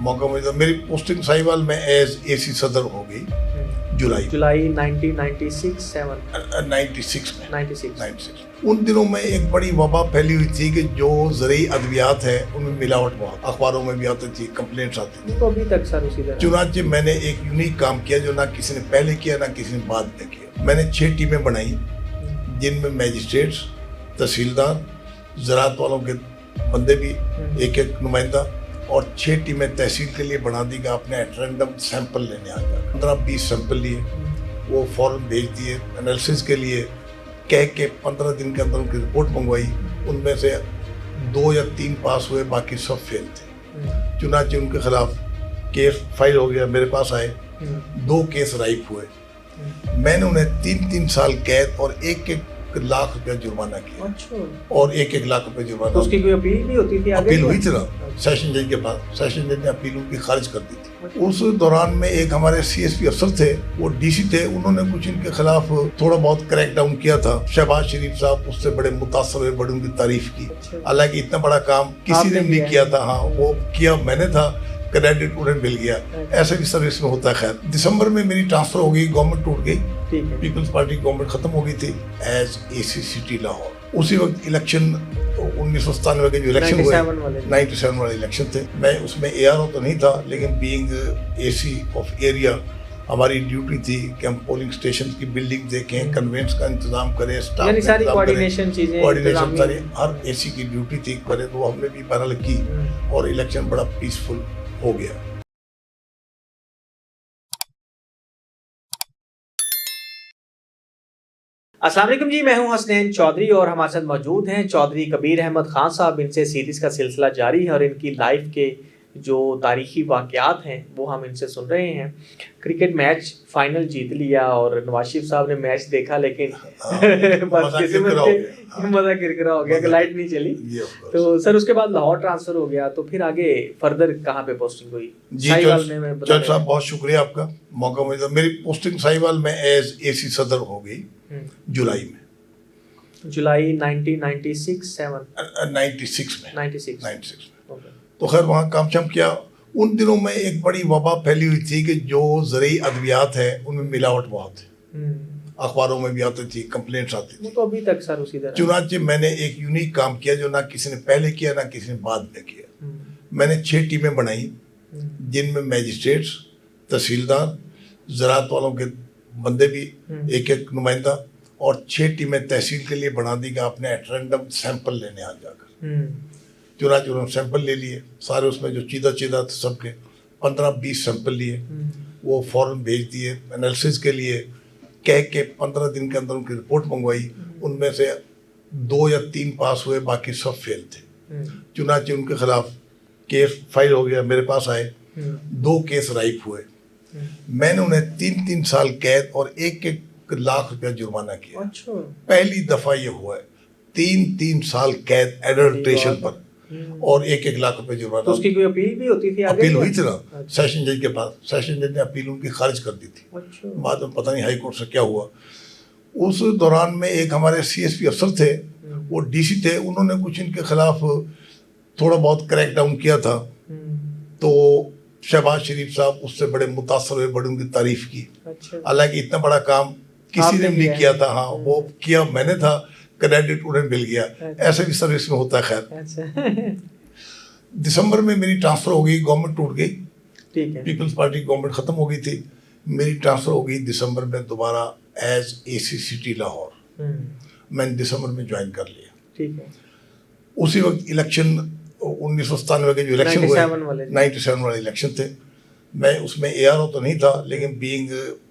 मौका मिला। मेरी पोस्टिंग साहिवाल में एज एसी सदर हो गई जुलाई 1996 96 में 96 उन दिनों में एक बड़ी वबा फैली हुई थी कि जो ज़रूरी अद्वियात है उनमें मिलावट बहुत, अखबारों में भी आती थी, कंप्लेंट्स आती थी। तो अभी तक सर उसी तरह चुनांचे मैंने एक यूनिक काम किया जो ना किसी ने पहले किया ना किसी ने बाद में किया। मैंने 6 टीमें बनाई जिनमें मैजिस्ट्रेट्स, तहसीलदार, ज़राअत वालों के बंदे भी एक एक नुमाइंदा, और 6 टीमें तहसील के लिए बना दी कि आपने रैंडम सैंपल लेने आ जाए। 15-20 सैंपल लिए, वो फ़ौरन भेज दिए एनालिसिस के लिए, कह के 15 दिन के अंदर उनकी रिपोर्ट मंगवाई। उनमें से 2 या 3 पास हुए, बाकी सब फेल थे। चुनांचे उनके खिलाफ केस फाइल हो गया, मेरे पास आए, 2 केस राइप हुए। मैंने उन्हें 3-3 साल कैद और 1-1 लाख रुपया जुर्माना किया। अच्छा। और 1-1 लाख रुपया जुर्माना। तो उसकी कोई अपील भी होती थी? अपील हुई थी ना सेशन जज के पास, सेशन जज ने अपील उनकी खारिज कर दी थी। उस दौरान में एक हमारे सीएसपी अफसर थे, वो डीसी थे, उन्होंने कुछ इनके खिलाफ थोड़ा बहुत क्रैक डाउन किया था। शहबाज शरीफ साहब उससे बड़े मुतासर हुए, बड़ी उनकी तारीफ की। हालांकि इतना बड़ा काम किसी ने नहीं किया था। हाँ, वो किया मैंने था, क्रेडिट उन्हें मिल गया। ऐसे भी सर्विस में होता है। खैर, दिसंबर में मेरी ट्रांसफर हो गई, गवर्नमेंट टूट गई, पीपल्स पार्टी गवर्नमेंट खत्म हो गई थी एज एसी सिटी लाहौर। उसी वक्त इलेक्शन 1997 के जो इलेक्शन हुए, 97 वाले इलेक्शन थे। मैं उसमें ARO तो नहीं था, लेकिन बीइंग एसी ऑफ एरिया हमारी ड्यूटी थी कि हम पोलिंग स्टेशन की बिल्डिंग देखें, कन्वेंस का इंतजाम करें, स्टाफ का सारी कोऑर्डिनेशन चीजें, कोऑर्डिनेशन सारी हर एसी की ड्यूटी थी करे, तो हमने भी बहरहाल की और इलेक्शन बड़ा पीसफुल हो गया। अस्सलाम वालेकुम जी, मैं हूं हसनैन चौधरी और हमारे साथ मौजूद हैं चौधरी कबीर अहमद खान साहब। इनसे सीरीज़ का सिलसिला जारी है और इनकी लाइफ के जो तारीखी वाक़यात हैं वो हम इनसे सुन रहे हैं। क्रिकेट मैच फाइनल जीत लिया और नवाज शरीफ साहब ने मैच देखा, लेकिन मज़ा किरकिरा हो गया कि लाइट नहीं चली। तो सर उसके बाद लाहौर ट्रांसफ़र हो गया, तो फिर आगे फर्दर कहाँ पे पोस्टिंग हुई? साहिवाल में। जज साहब बहुत शुक्रिया आपका, मौका मिला। मेरी पोस्टिंग साहिवाल में एज एसी सदर हो गई जुलाई 1996 में। तो खैर वहाँ काम शाम किया। उन दिनों में एक बड़ी वबा फैली हुई थी कि जो ज़रूरी अद्वियात है उनमें मिलावट बहुत है। अखबारों में भी आती थी, कंप्लेंट्स आती थी। तो अभी तक सर उसी तरह। चुनांचे मैंने एक यूनिक काम किया जो ना किसी ने पहले किया ना किसी ने बाद में किया। मैंने 6 टीमें बनाई जिनमें मैजिस्ट्रेट्स, तहसीलदार, ज़राअत वालों के बंदे भी एक एक नुमाइंदा, और 6 टीमें तहसील के लिए बना दी कि आपने रैंडम सैंपल लेने आ जाकर। चुनांचे उन्होंने सैंपल ले लिए सारे, उसमें जो चीदा थे सबके 15-20 सैंपल लिए, वो फ़ौरन भेज दिए एनालिसिस के लिए, कह के 15 दिन के अंदर उनकी रिपोर्ट मंगवाई। उनमें से 2 या 3 पास हुए, बाकी सब फेल थे। चुनांचे उनके खिलाफ केस फाइल हो गया, मेरे पास आए, 2 केस राइप हुए। मैंने उन्हें 3-3 साल कैद और 1-1 लाख रुपया जुर्माना किया। अच्छा। पहली दफा ये हुआ है, 3-3 साल कैद एडल्ट्रेशन पर और 1-1 लाख रुपए जुर्माना। तो उसकी कोई अपील भी होती थी? अपील हुई थी ना सेशन जज के पास, सेशन जज ने अपील उनकी खारिज कर दी थी। अच्छा। बाद में पता नहीं हाई कोर्ट से क्या हुआ। उस दौरान में एक हमारे सीएसपी अफसर थे, वो डीसी थे, उन्होंने कुछ इनके खिलाफ थोड़ा बहुत क्रैक डाउन किया था। तो शहबाज शरीफ साहब उससे बड़े मुतासर हुए, बड़ी उनकी तारीफ की। हालांकि इतना बड़ा काम किसी ने नहीं किया था। हाँ, वो किया मैंने था, क्रेडिट उन्हें मिल गया। ऐसे भी सर्विस में होता है। खैर, दिसंबर में मेरी ट्रांसफर हो गई, गवर्नमेंट टूट गई, पीपल्स पार्टी गवर्नमेंट खत्म हो गई थी। मेरी ट्रांसफर हो गई दिसंबर में दोबारा एज एसी सिटी लाहौर। मैंने दिसंबर में ज्वाइन कर लिया। ठीक है। उसी वक्त इलेक्शन 1997 के जो इलेक्शन हुए, 97 वाले इलेक्शन थे। मैं उसमें ARO तो नहीं था, लेकिन बीइंग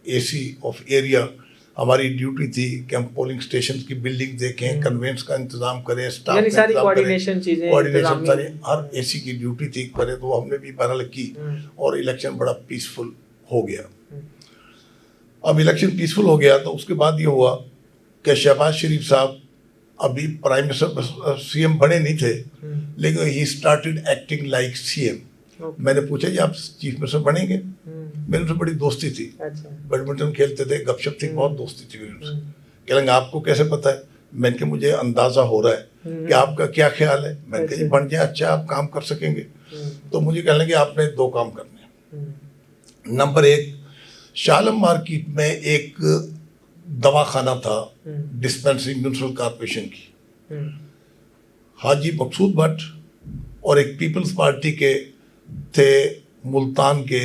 एसी ऑफ एरिया हमारी ड्यूटी थी कि हम पोलिंग स्टेशन की बिल्डिंग देखें, कन्वेंस का इंतजाम करें, स्टाफ का सारी कोऑर्डिनेशन चीजें, कोऑर्डिनेशन सारी हर एसी की ड्यूटी थी करे, तो हमने भी बहरहाल की और इलेक्शन बड़ा पीसफुल हो गया। अब इलेक्शन पीसफुल हो गया तो उसके बाद ये हुआ कि शहबाज शरीफ साहब अभी प्राइम मिनिस्टर CM बने नहीं थे, लेकिन he started acting like CM। मैंने पूछा जी आप चीफ मिनिस्टर बनेंगे? मेरे उनसे बड़ी दोस्ती थी। अच्छा। बैडमिंटन खेलते थे, गपशप थी, बहुत दोस्ती थी मेरी उनसे। कहेंगे आपको कैसे पता है? मैंने कहा मुझे अंदाजा हो रहा है कि आपका क्या ख्याल है। मैंने कहा बन जाए, अच्छा आप काम कर सकेंगे। तो मुझे कहने लगे आपने 2 काम करने हैं। नंबर 1, शालम मार्केट में एक दवाखाना था, डिस्पेंसरी म्यूनिसिपल कॉर्पोरेशन की, हाजी मकसूद भट्ट और एक पीपल्स पार्टी के थे मुल्तान के,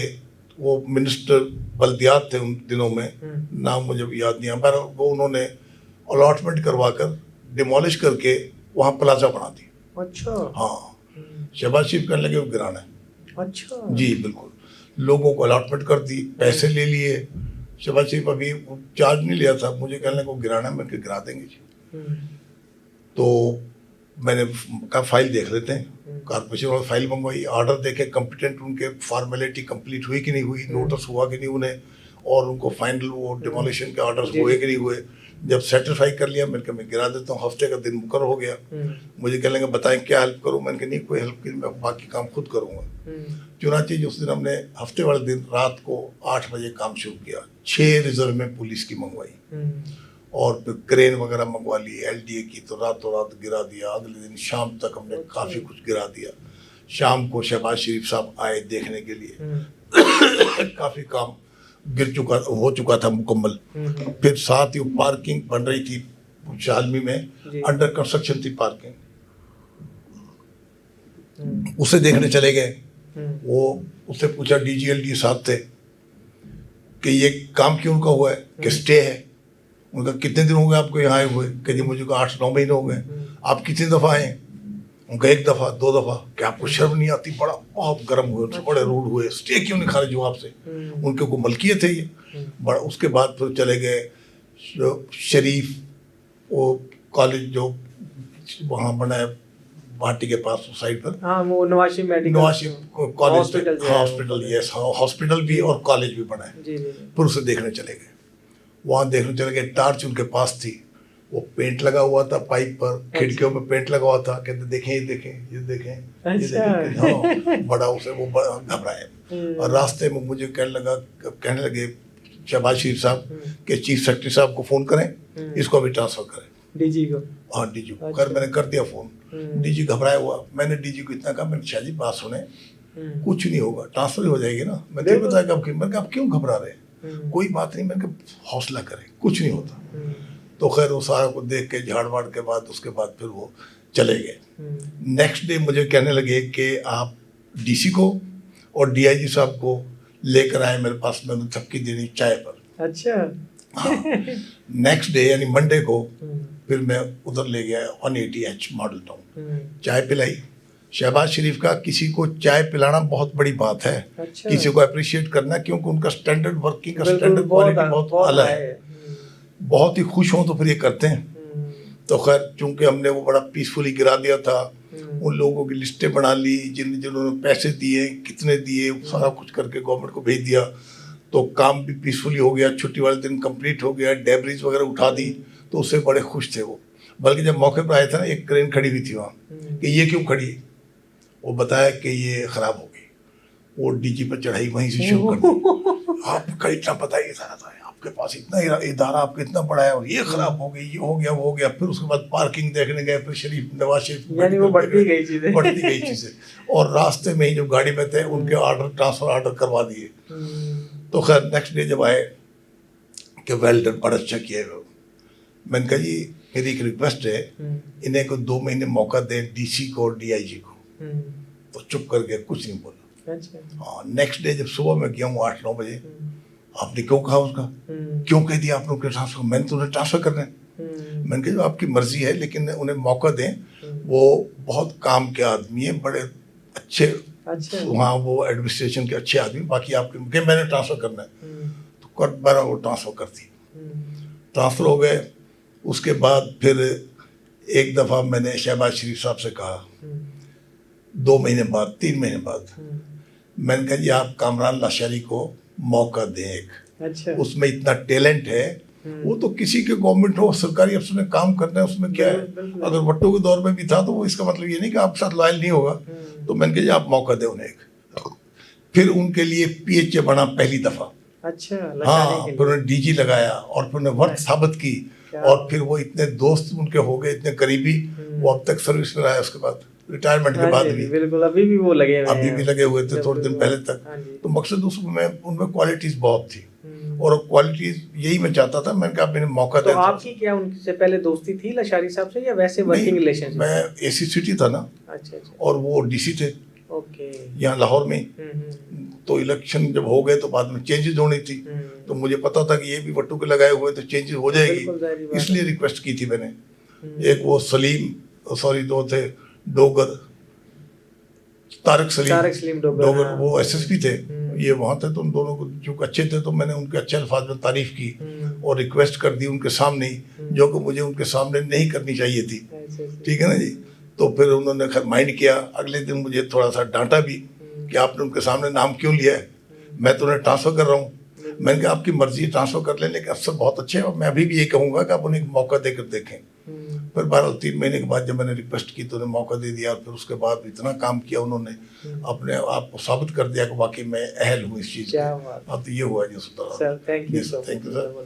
वो मिनिस्टर बल्दियात थे उन दिनों में, नाम मुझे याद नहीं आ पर वो उन्होंने अलॉटमेंट करवा कर डिमोलिश करके वहाँ प्लाजा बना दी। अच्छा। हाँ, शहबाज शरीफ कहने लगे वो गिराना है। अच्छा जी बिल्कुल, लोगों को अलॉटमेंट कर दी, पैसे ले लिए। शहबाज शरीफ अभी चार्ज नहीं लिया था, मुझे कहने लगे वो गिराना है, मैं गिरा देंगे जी। तो मैंने कहा फाइल देख लेते हैं, कॉर्पोरेशन वाले फाइल मंगवाई, ऑर्डर देखे, कॉम्पिटेंट उनके फॉर्मेलिटी कंप्लीट हुई कि नहीं हुई, नोटिस हुआ कि नहीं उन्हें, और उनको फाइनल वो डिमोलिशन के ऑर्डर्स हुए कि नहीं हुए। जब सेटिस्फाई कर लिया, मैंने कहा मैं गिरा देता हूँ, हफ्ते का दिन मुकर हो गया। मुझे कहने लगे बताएं क्या हेल्प करूँ, मैंने कहा नहीं कोई हेल्प की, मैं बाकी काम खुद करूँगा। चुनांचे उस दिन हमने हफ्ते वाले दिन रात को 8 बजे काम शुरू किया, 6 रिजर्व में पुलिस की मंगवाई और फिर क्रेन वगैरह मंगवा ली एलडीए की, तो रातों रात गिरा दिया। अगले दिन शाम तक हमने काफ़ी कुछ गिरा दिया। शाम को शहबाज शरीफ साहब आए देखने के लिए, काफ़ी काम हो चुका था मुकम्मल। फिर साथ ही पार्किंग बन रही थी शालमी में, अंडर कंस्ट्रक्शन थी पार्किंग, उसे देखने चले गए। वो उससे पूछा, डीजीएलडी साहब थे कि ये काम क्यों उनका हुआ है, कि स्टे है। उनका कितने दिन हो गए आपको यहाँ आए हुए, कि जी मुझे 8-9 महीने हो गए। आप कितनी दफ़ा आए? उनका 1 दफ़ा 2 दफ़ा। क्या आपको शर्म नहीं आती? बड़ा बहुत गर्म हुए उनसे, बड़े रूड हुए, स्टे क्यों नहीं खारिज हुआ आपसे? उनके को मलकियत है ये बड़ा। उसके बाद फिर चले गए शरीफ, वो कॉलेज जो वहाँ बना है भाटी के पास साइड पर, हाँ वो नवाशी कॉलेज हॉस्पिटल, यस हॉस्पिटल भी और कॉलेज भी बना है। फिर उसे देखने चले गए, वहाँ देखने चले गए। टार्च उनके पास थी, वो पेंट लगा हुआ था पाइप पर, खिड़कियों में पेंट लगा हुआ था। कहते देखें ये देखें ये देखें ये देखें। हाँ, बड़ा उसे वो घबराए। और रास्ते में मुझे कहने लगे शहबाज शरीफ साहब के चीफ सेक्रेटरी साहब को फ़ोन करें, इसको अभी ट्रांसफ़र करें डीजी को। हाँ डीजी को कर, मैंने कर दिया फ़ोन। डीजी घबराया हुआ। मैंने डीजी को इतना कहा, मैंने शाह जी बात सुने, कुछ नहीं होगा, ट्रांसफ़र हो जाएगी ना। मैंने तो बताया कब, मैंने कहा आप क्यों घबरा रहे हैं, कोई बात नहीं, मैंने कहा हौसला करें, कुछ नहीं होता। तो खैर वो सारा को देख के झाड़ वाड़ के बाद उसके बाद फिर वो चले गए। नेक्स्ट डे मुझे कहने लगे कि आप डीसी को और डीआईजी साहब को लेकर आए मेरे पास, मैंने थपकी देनी चाय पर। अच्छा। हाँ, नेक्स्ट डे यानी मंडे को फिर मैं उधर ले गया 180H मॉडल टाउन, चाय पिलाई। शहबाज शरीफ का किसी को चाय पिलाना बहुत बड़ी बात है। अच्छा। किसी को अप्रिशिएट करना, क्योंकि उनका स्टैंडर्ड वर्किंग का स्टैंडर्ड क्वालिटी बहुत अलग है। बहुत ही खुश हों तो फिर ये करते हैं। तो खैर चूंकि हमने वो बड़ा पीसफुली गिरा दिया था, उन लोगों की लिस्टें बना ली जिन्होंने पैसे दिए, कितने दिए, सारा कुछ करके गवर्नमेंट को भेज दिया। तो काम भी पीसफुली हो गया, छुट्टी वाले दिन कंप्लीट हो गया, डेब्रिज वगैरह उठा दी, तो उससे बड़े खुश थे वो। बल्कि जब मौके पर आए थे ना, एक क्रेन खड़ी हुई थी वहाँ, कि ये क्यों खड़ी है, वो बताया कि ये ख़राब हो गई। वो डीजी पर चढ़ाई वहीं से शुरू कर दी। आपका इतना पता ही था, आपके पास इतना इदारा, आपका इतना बड़ा है, और ये ख़राब हो गई, ये हो गया वो हो गया। फिर उसके बाद पार्किंग देखने गए, फिर नवाज शरीफ, यानी वो बढ़ती गई चीज़ें। और रास्ते में ही जो गाड़ी में थे उनके ट्रांसफ़र ऑर्डर करवा दिए। तो खैर नेक्स्ट डे जब आए कि वेल डन, बड़ा अच्छा किया है। मैंने कहा जी मेरी एक रिक्वेस्ट है, इन्हें को 2 महीने मौका दें, डीसी को और डीआईजी को। तो चुप कर गए, कुछ नहीं बोला। हाँ, नेक्स्ट डे जब सुबह मैं गया हूँ 8-9 बजे, आपने क्यों कहा उसका, क्यों कह दिया आप लोग के ट्रांसफर, मैंने तो उन्हें ट्रांसफर करना है। मैंने कहा आपकी मर्जी है, लेकिन उन्हें मौका दें, वो बहुत काम के आदमी है, बड़े अच्छे, वहाँ वो एडमिनिस्ट्रेशन के अच्छे आदमी, बाकी आपके मैंने ट्रांसफ़र करना है। तो कर बारा वो ट्रांसफ़र कर दी, ट्रांसफ़र हो गए। उसके बाद फिर एक दफ़ा मैंने शहबाज शरीफ साहब से कहा 2 महीने बाद, 3 महीने बाद, मैंने कहा जी आप कामरान लाशारी को मौका दें एक। अच्छा। उसमें इतना टैलेंट है, वो तो किसी के गवर्नमेंट हो, सरकारी अफसर ने काम करना है, उसमें क्या है। अगर भट्टो के दौर में भी था तो वो इसका मतलब ये नहीं कि आपके साथ लॉयल नहीं होगा। तो मैंने कहा जी आप मौका दें उन्हें एक। फिर उनके लिए पीएचए बना पहली दफ़ा। अच्छा। हाँ, फिर उन्हें डीजी लगाया और फिर उन्हें वर्थ साबित की, और फिर वो इतने दोस्त उनके हो गए, इतने करीबी, वो अब तक सर्विस में रहा है उसके बाद। रिटायरमेंट के हाँ बाद जी, भी बिल्कुल अभी भी वो लगे हुए अभी हैं भी लगे हुए थे जब थोड़े दिन वो- पहले तक। हाँ जी। तो मकसद उसमें उनमें क्वालिटीज बहुत थी हम्म। और क्वालिटीज यही मैं चाहता था। मैंने कहा मैंने मौका तो दे आपकी क्या उनसे पहले दोस्ती थी लशारी साहब से या वैसे वर्किंग नहीं, रिलेशनशिप? मैं एसी सिटी था ना अच्छा अच्छा, और वो डीसी थे ओके। यहाँ लाहौर में। हम्म। तो इलेक्शन जब हो गए तो बाद में चेंजेस होनी थी, तो मुझे पता था कि ये भी वट्टू के लगाए हुए तो चेंजेस हो बिल्कुल जाहिर जाएगी, बात इसलिए है। रिक्वेस्ट की थी मैंने। हम्म। एक वो सलीम सॉरी दो थे डोगर, तारक तारक सलीम डोगर, डोगर हाँ। वो एसएसपी थे, हम्म। ये वहाँ थे। तो उन दोनों को जो अच्छे थे तो मैंने उनके अच्छे अल्फाज में तारीफ की हम्म। और रिक्वेस्ट कर दी उनके सामने ही, जो कि मुझे उनके सामने नहीं करनी चाहिए थी। ऐसे ऐसे। ठीक है ना जी। तो फिर उन्होंने खैर माइंड किया, अगले दिन मुझे थोड़ा सा डांटा भी कि आपने उनके सामने नाम क्यों लिया है, मैं तो उन्हें ट्रांसफ़र कर रहा हूँ। मैंने कहा आपकी मर्जी ट्रांसफ़र कर लें, लेकिन अफसर बहुत अच्छे हैं और मैं अभी भी ये कहूँगा कि आप उन्हें एक मौका देकर देखें। फिर 12-3 महीने के बाद जब मैंने रिक्वेस्ट की तो उन्हें मौका दे दिया और फिर उसके बाद इतना काम किया उन्होंने, अपने आप को साबित कर दिया कि वाकई मैं अहल हूँ इस चीज़ क्या के। बात। अब तो ये हुआ जी उस तरह। सर थैंक यू जी so sir, thank you sir. Much.